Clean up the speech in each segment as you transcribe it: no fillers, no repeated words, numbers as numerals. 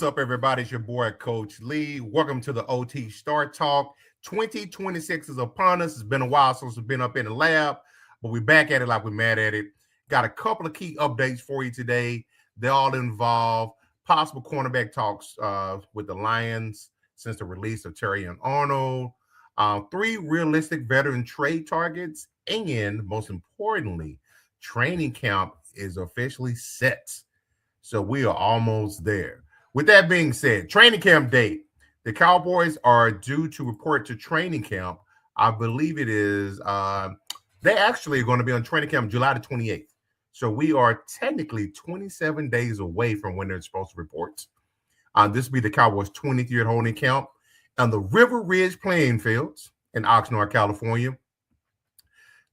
What's up, everybody? It's your boy, Coach Lee. Welcome to the OT Star Talk. 2026 is upon us. It's been a while since we've been up in the lab, but we're back at it like we're mad at it. Got a couple of key updates for you today. They all involve possible cornerback talks with the Lions since the release of Terrion Arnold, 3 realistic veteran trade targets, and most importantly, training camp is officially set. So we are almost there. With that being said, training camp date. The Cowboys are due to report to training camp. I believe it is, they actually are going to be on training camp July the 28th. So we are technically 27 days away from when they're supposed to report. This will be the Cowboys' 20th year holding camp on the River Ridge playing fields in Oxnard, California.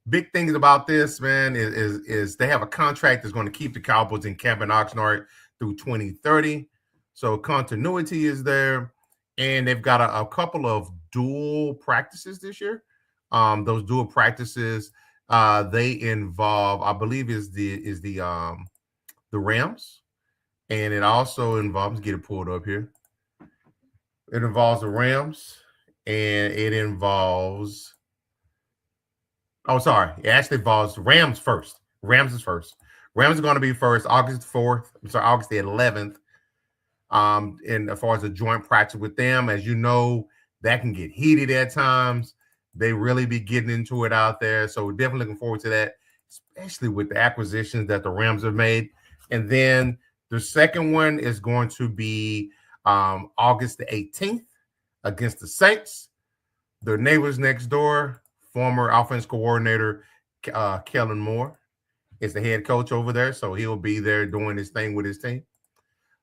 Big things about this, man, is they have a contract that's going to keep the Cowboys in camp in Oxnard through 2030. So continuity is there, and they've got a couple of dual practices this year. Those dual practices they involve, I believe, is the Rams, and it also involves, get it pulled up here. It involves the Rams, and it involves. Oh, sorry. It actually involves Rams first. Rams is first. Rams are going to be first, August 4th. I'm sorry, August the 11th. And as far as a joint practice with them, as you know, that can get heated at times. They really be getting into it out there. So we're definitely looking forward to that, especially with the acquisitions that the Rams have made. And then the second one is going to be August the 18th against the Saints. Their neighbors next door, former offense coordinator Kellen Moore is the head coach over there. So he'll be there doing his thing with his team.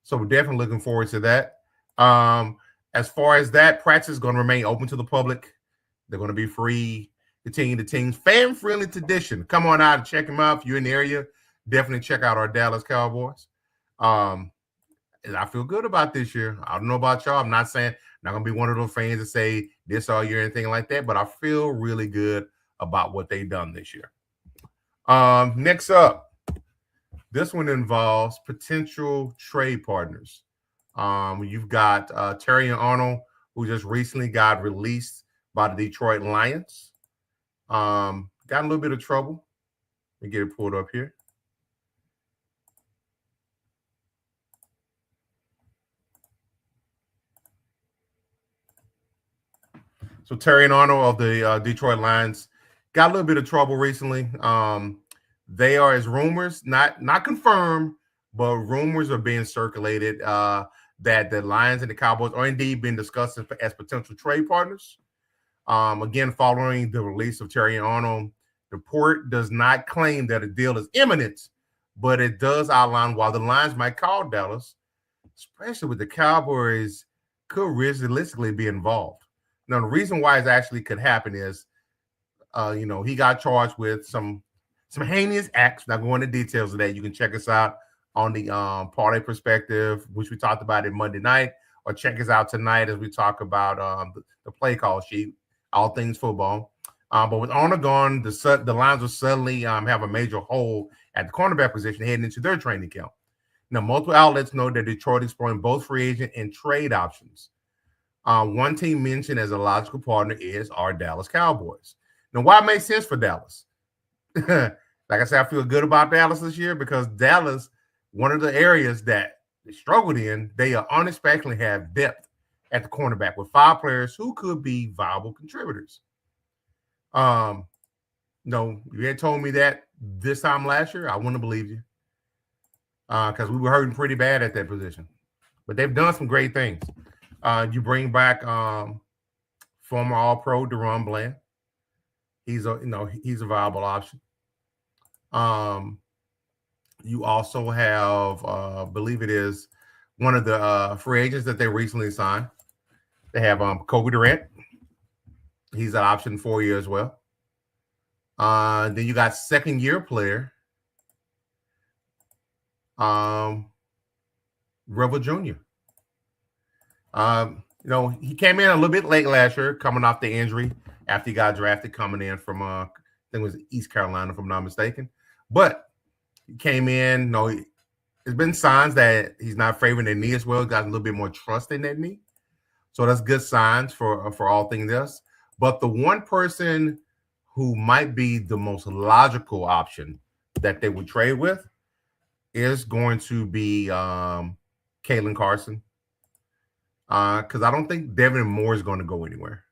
So we're definitely looking forward to that. As far as that, practice is going to remain open to the public. They're going to be free to teams. Fan-friendly tradition. Come on out and check them out. If you're in the area, definitely check out our Dallas Cowboys. And I feel good about this year. I don't know about y'all. I'm not saying not going to be one of those fans that say this all year or anything like that, but I feel really good about what they've done this year. Next up. This one involves potential trade partners. You've got Terrion Arnold, who just recently got released by the Detroit Lions. Got a little bit of trouble. Let me get it pulled up here. So Terrion Arnold of the Detroit Lions got a little bit of trouble recently. They are, as rumors, not confirmed, but rumors are being circulated that the Lions and the Cowboys are indeed being discussed as potential trade partners. Again, following the release of Terrion Arnold, the report does not claim that a deal is imminent, but it does outline why the Lions might call Dallas, especially with the Cowboys could realistically be involved. Now, the reason why it actually could happen is, he got charged with some heinous acts. Not going into details of that. You can check us out on the Parlay Perspective, which we talked about it Monday night, or check us out tonight as we talk about the play call sheet, all things football. But with Arnold gone, the Lions will suddenly have a major hole at the cornerback position heading into their training camp. Now, multiple outlets know that Detroit is exploring both free agent and trade options. One team mentioned as a logical partner is our Dallas Cowboys. Now, why it makes sense for Dallas? Like I said, I feel good about Dallas this year because Dallas, one of the areas that they struggled in, they unexpectedly have depth at the cornerback with 5 players who could be viable contributors. No, you had told me that this time last year, I wouldn't have believed you because we were hurting pretty bad at that position. But they've done some great things. You bring back former All-Pro Deron Bland. He's a viable option. You also have, I believe it is one of the free agents that they recently signed. They have Kobe Durant. He's an option for you as well. Then you got second-year player, Rebel Jr. He came in a little bit late last year, coming off the injury after he got drafted, coming in from I think it was East Carolina, if I'm not mistaken. But he came in, there's been signs that he's not favoring that knee as well. He's got a little bit more trust in that knee. So that's good signs for all things else. But the one person who might be the most logical option that they would trade with is going to be Kalen Carson. Because I don't think Devin Moore is going to go anywhere.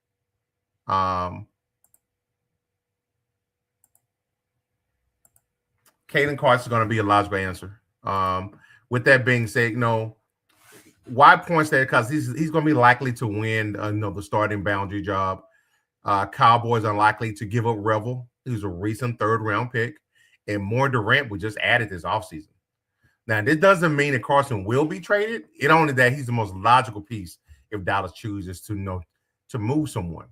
Kalen Carson is going to be a logical answer. With that being said, why points there? Because he's going to be likely to win, the starting boundary job. Cowboys are likely to give up Revel, who's a recent third-round pick, and Moore Durant was just added this offseason. Now, this doesn't mean that Carson will be traded. It only that he's the most logical piece if Dallas chooses to move someone.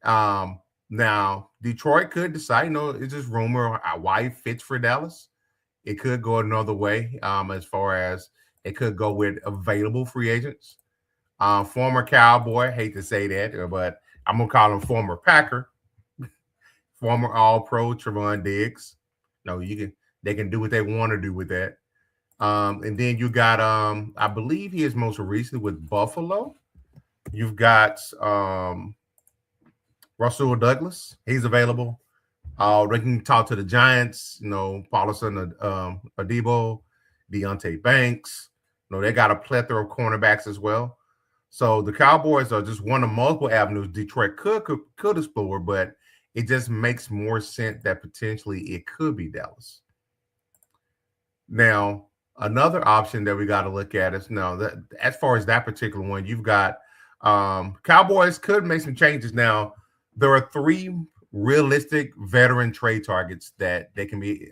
Now, Detroit could decide, it's just rumor why he fits for Dallas. It could go another way as far as it could go with available free agents. Former Cowboy, hate to say that, but I'm going to call him former Packer. Former All-Pro Trevon Diggs. They can do what they want to do with that. And then you got, I believe he is most recently with Buffalo. You've got Russell Douglas. He's available. They can talk to the Giants, Paulson, Adebo, Deontay Banks. They got a plethora of cornerbacks as well. So the Cowboys are just one of multiple avenues Detroit could explore, but it just makes more sense that potentially it could be Dallas. Now, another option that we got to look at is that as far as that particular one, you've got Cowboys could make some changes. Now, there are 3 realistic veteran trade targets that they can be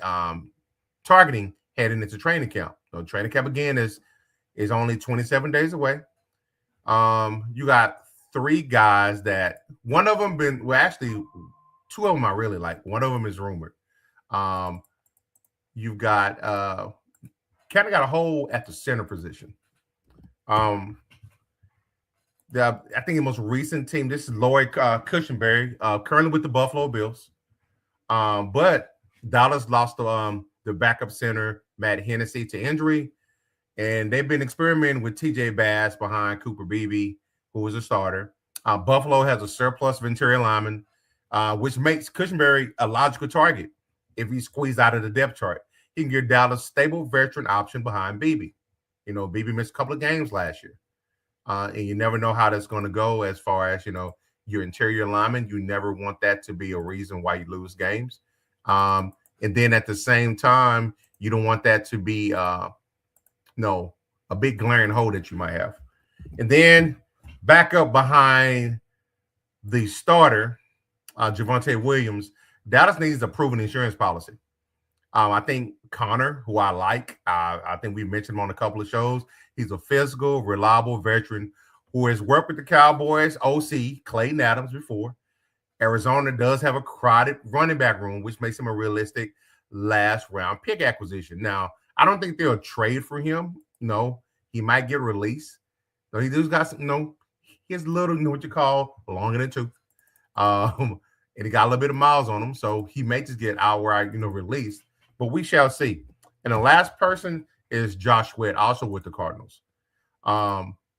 targeting heading into training camp. Training camp again is only 27 days away. You got 3 guys that one of them actually 2 of them I really like. One of them is rumored. You've got kind of got a hole at the center position. I think the most recent team, this is Lloyd Cushenberry, currently with the Buffalo Bills. But Dallas lost the backup center, Matt Hennessy, to injury. And they've been experimenting with TJ Bass behind Cooper Beebe, who was a starter. Buffalo has a surplus of interior linemen, which makes Cushenberry a logical target if he squeezed out of the depth chart. He can give Dallas stable veteran option behind Beebe. Beebe missed a couple of games last year. And you never know how that's going to go as far as, your interior lineman. You never want that to be a reason why you lose games. And then at the same time, you don't want that to be a big glaring hole that you might have. And then back up behind the starter, Javonte Williams, Dallas needs a proven insurance policy. I think Connor, who I like, I think we mentioned him on a couple of shows. He's a physical, reliable veteran who has worked with the Cowboys OC, Clayton Adams, before. Arizona does have a crowded running back room, which makes him a realistic last-round pick acquisition. Now, I don't think they'll trade for him. He might get released. So he just got some, he has a little, what you call long in the tooth. And he got a little bit of miles on him. So he may just get outright, released. But we shall see. And the last person is Josh Sweat, also with the Cardinals.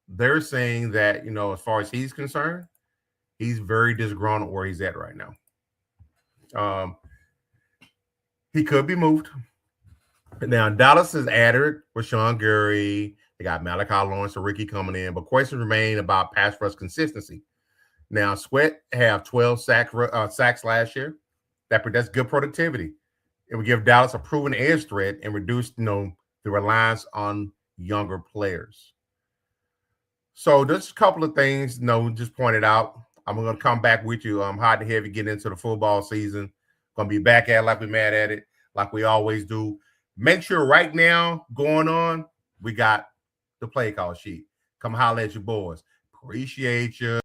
They're saying that, as far as he's concerned, he's very disgruntled where he's at right now. He could be moved. Now, Dallas has added Rashawn Gary. They got Malachi Lawrence and Ricky coming in, but questions remain about pass rush consistency. Now, Sweat have 12 sacks last year. That's good productivity. It would give Dallas a proven edge threat and reduce, the reliance on younger players. So there's a couple of things, just pointed out. I'm going to come back with you hot and heavy getting into the football season. Going to be back at it like we're mad at it, like we always do. Make sure right now going on, we got the play call sheet. Come holler at your boys. Appreciate you.